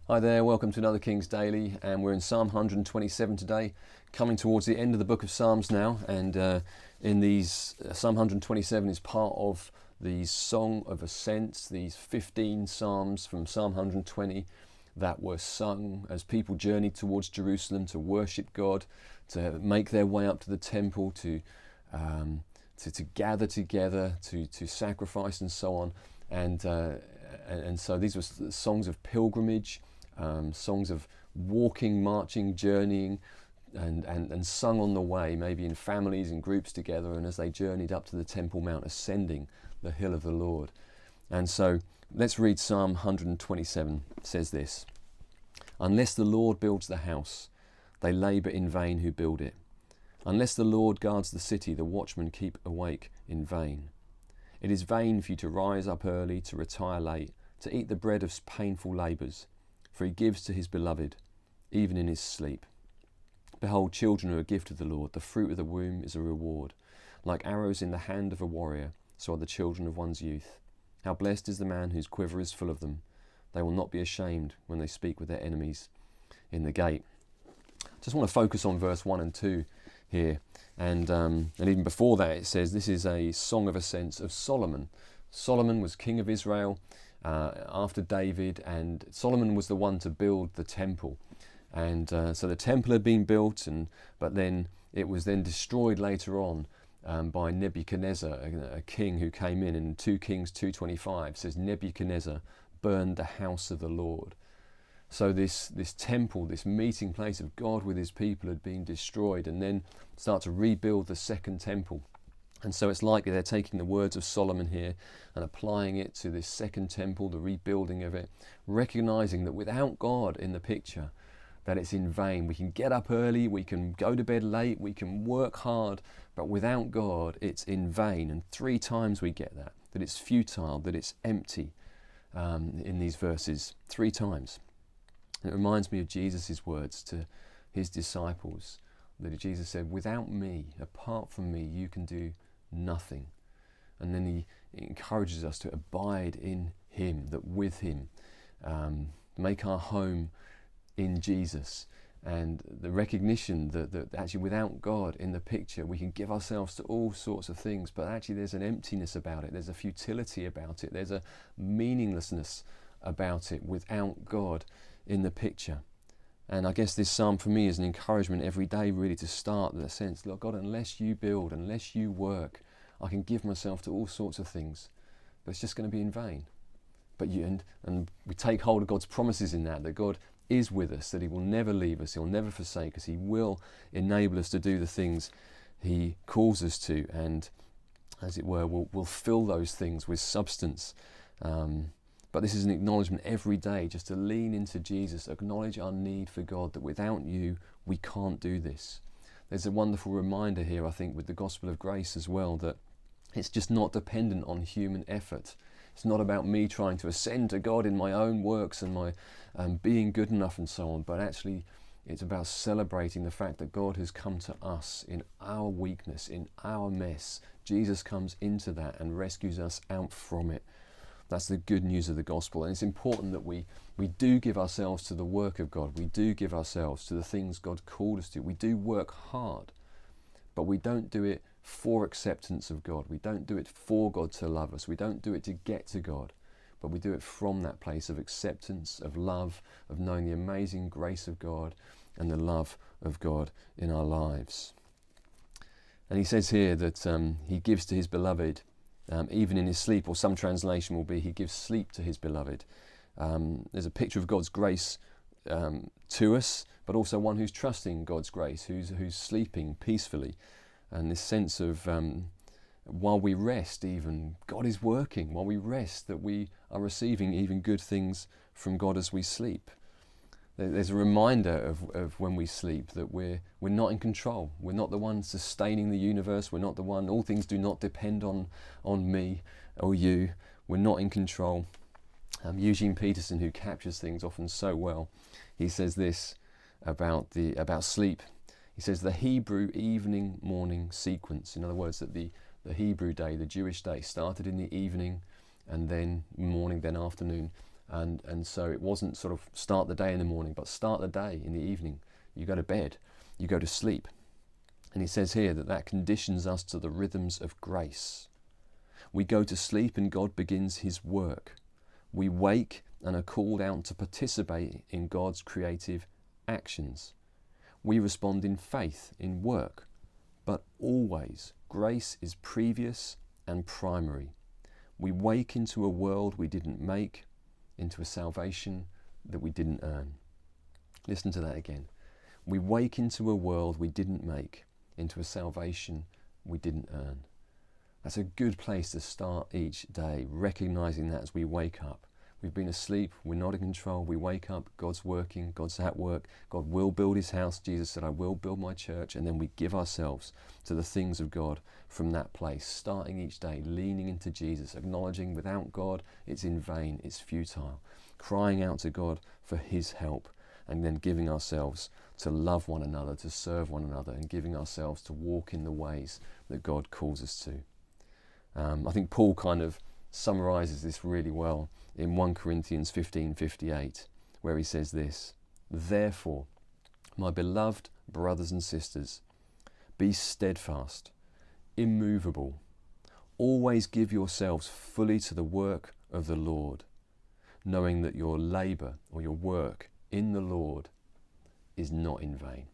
Hi there, welcome to another King's Daily, and we're in Psalm 127 today, coming towards the end of the book of Psalms now, and Psalm 127 is part of the Song of Ascents, these 15 Psalms from Psalm 120 that were sung as people journeyed towards Jerusalem to worship God, to make their way up to the temple, to gather together, to sacrifice and so on, and so these were songs of pilgrimage, songs of walking, marching, journeying, and sung on the way, maybe in families and groups together, and as they journeyed up to the Temple Mount, ascending the hill of the Lord. And so let's read Psalm 127. It says this: "Unless the Lord builds the house, they labour in vain who build it. Unless the Lord guards the city, the watchmen keep awake in vain. It is vain for you to rise up early, to retire late, to eat the bread of painful labours, for he gives to his beloved, even in his sleep. Behold, children are a gift of the Lord, the fruit of the womb is a reward. Like arrows in the hand of a warrior, so are the children of one's youth. How blessed is the man whose quiver is full of them. They will not be ashamed when they speak with their enemies in the gate." Just want to focus on verse 1 and 2 here, and even before that it says this is a song of ascents of Solomon. Solomon was king of Israel after David, and Solomon was the one to build the temple, and so the temple had been built, but then it was then destroyed later on by Nebuchadnezzar, a king who came in 2 Kings 2:25 says Nebuchadnezzar burned the house of the Lord. So this temple, this meeting place of God with his people, had been destroyed, and then start to rebuild the second temple. And so it's like they're taking the words of Solomon here and applying it to this second temple, the rebuilding of it, recognizing that without God in the picture, that it's in vain. We can get up early, we can go to bed late, we can work hard, but without God, it's in vain. And 3 times we get that it's futile, that it's empty in these verses, 3 times. And it reminds me of Jesus' words to his disciples, that Jesus said, "Without me, apart from me, you can do nothing." And then he encourages us to abide in him, that with him, make our home in Jesus, and the recognition that actually without God in the picture we can give ourselves to all sorts of things, but actually there's an emptiness about it, there's a futility about it, there's a meaninglessness about it without God in the picture. And I guess this psalm for me is an encouragement every day, really, to start with a sense, Lord God, unless you build, unless you work, I can give myself to all sorts of things, but it's just going to be in vain. But and we take hold of God's promises in that God is with us, that he will never leave us, he'll never forsake us, he will enable us to do the things he calls us to, and as it were, we'll fill those things with substance. But this is an acknowledgement every day, just to lean into Jesus, acknowledge our need for God, that without you, we can't do this. There's a wonderful reminder here, I think, with the gospel of grace as well, that it's just not dependent on human effort. It's not about me trying to ascend to God in my own works and my being good enough and so on, but actually it's about celebrating the fact that God has come to us in our weakness, in our mess. Jesus comes into that and rescues us out from it. That's the good news of the gospel. And it's important that we do give ourselves to the work of God. We do give ourselves to the things God called us to. We do work hard, but we don't do it for acceptance of God. We don't do it for God to love us. We don't do it to get to God, but we do it from that place of acceptance, of love, of knowing the amazing grace of God and the love of God in our lives. And he says here that he gives to his beloved even in his sleep, or some translation will be he gives sleep to his beloved. There's a picture of God's grace to us, but also one who's trusting God's grace, who's sleeping peacefully. And this sense of while we rest, even God is working. While we rest, that we are receiving even good things from God as we sleep. There's a reminder of when we sleep that we're not in control. We're not the one sustaining the universe. We're not the one. All things do not depend on me or you. We're not in control. Eugene Peterson, who captures things often so well, he says this about sleep. He says the Hebrew evening morning sequence. In other words, that the Hebrew day, the Jewish day, started in the evening, and then morning, then afternoon, And so it wasn't sort of start the day in the morning, but start the day in the evening. You go to bed, you go to sleep. And he says here that conditions us to the rhythms of grace. We go to sleep and God begins his work. We wake and are called out to participate in God's creative actions. We respond in faith, in work, but always grace is previous and primary. We wake into a world we didn't make, into a salvation that we didn't earn. Listen to that again. We wake into a world we didn't make, into a salvation we didn't earn. That's a good place to start each day, recognizing that as we wake up. We've been asleep, we're not in control, we wake up, God's working, God's at work, God will build his house. Jesus said, I will build my church, and then we give ourselves to the things of God from that place, starting each day, leaning into Jesus, acknowledging without God it's in vain, it's futile, crying out to God for his help, and then giving ourselves to love one another, to serve one another, and giving ourselves to walk in the ways that God calls us to. I think Paul kind of summarizes this really well in 1 Corinthians 15:58, where he says this: Therefore, my beloved brothers and sisters, be steadfast, immovable, always give yourselves fully to the work of the Lord, knowing that your labor or your work in the Lord is not in vain.